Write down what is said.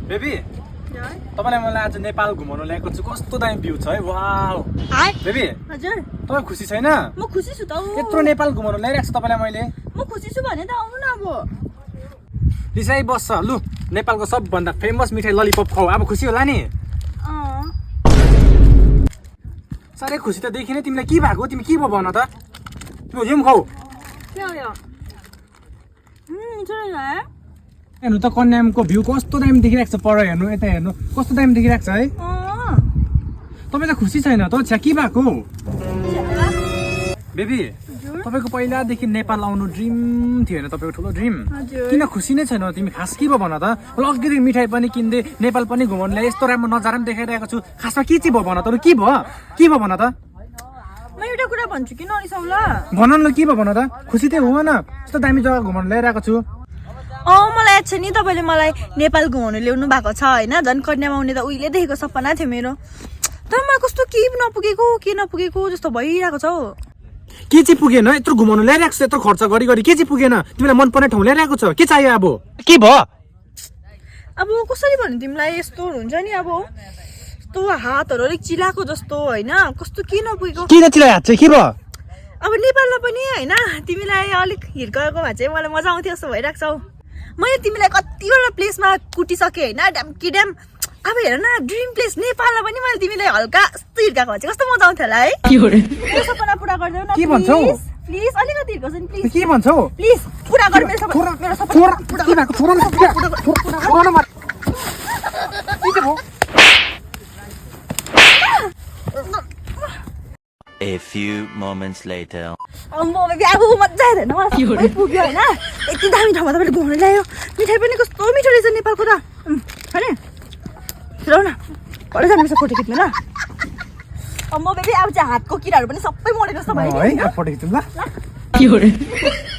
Baby तपाईलाई मलाई आज नेपाल घुमाउन ल्याएको छु कस्तो दामी भ्यू छ है वाउ बेबी हजुर तपाई खुसी छैन म खुसी छु त यत्रो नेपाल घुमाउन ल्याइराख्छु तपाईलाई मैले म खुसी छु भने त आउनु न अब लिसाइ बस्छ लु नेपालको सबभन्दा फेमस मिठाई ललिपप खाऊ अब खुसी होला नि साह्रै खुसी त देखिने तिमीलाई के भएको तिमी के भयो भन त तिमी जिम खाऊ के हो यो मिठो है हेर्नु त कन्यामको भ्यू कस्तो दामी देखिरहेको छ पर हेर्नु यता हेर्नु कस्तो दामी देखिरहेको छ है तपाईँ त खुसी छैन त छ्या के भएको बेबी तपाईको पहिलादेखि नेपाल आउनु ड्रिम थियो होइन तपाईको ठुलो ड्रिम किन खुसी नै छैन तिमी खास के भयो भन त अघिदेखि मिठाई पनि किन्दै नेपाल पनि घुमाउनु ल्याए यस्तो राम्रो नजारा पनि देखाइरहेको छु खासमा के चाहिँ भयो भन त के भयो भन त म एउटा कुरा भन्छु कि नरिसाउला भन न के भयो भन त खुसी चाहिँ हुन यस्तो दामी जग्गा घुमाउनु ल्याइरहेको छु मलाई याद छ नि तपाईँले मलाई नेपाल घुमाउनु ल्याउनु भएको छ होइन झन् कन्यामा आउने त उहिले देखेको सपना थियो मेरो तर मलाई कस्तो के नपुगेको जस्तो भइरहेको छ हौ के चाहिँ पुगेन यत्रो घुमाउनु ल्याइरहेको छ यत्रो खर्च गरी के चाहिँ पुगेन तिमीलाई मनपर्ने ठाउँ ल्याइरहेको छ के चाहियो अब के भयो अब कसरी भन्नु तिमीलाई यस्तो हुन्छ नि अब यस्तो हातहरू अलिक चिलाएको जस्तो होइन कस्तो के नपुगेको किन चिलाइ हात चाहिँ के भयो अब नेपालमा पनि होइन तिमीलाई अलिक हिर्काएको भए चाहिँ मलाई मजा आउँथ्यो जस्तो भइरहेको छ हौ मैले तिमीलाई कतिवटा प्लेसमा कुटिसकेँ होइन ड्याम्की ड्याम अब हेर न ड्रिम प्लेस नेपालमा पनि मैले तिमीलाई हल्का यस्तो हिर्काएको भए चाहिँ कस्तो मजा आउँथ्यो होला है मेरो सपना पुरा गरिदेऊ न के भन्छौ प्लिज अलिकति हिर्काउँछु नि प्लिज के भन्छौ प्लिज पुरा गर मेरो सपना के भएको छोरा A few moments later. अम्बो बेबी अब मजा आयो होइन मलाई सबै पुग्यो होइन यति दामी ठाउँमा तपाईँले घुमाउनु ल्यायो मिठाई पनि कस्तो मिठो रहेछ नेपालको त होइन छिराउ न कहिले जानुपर्छ फोटो खिच्नु ल अम्बो बेबी अब चाहिँ हातको किराहरू पनि सबै मरेको जस्तो भयो है फोटो खिचौँ ल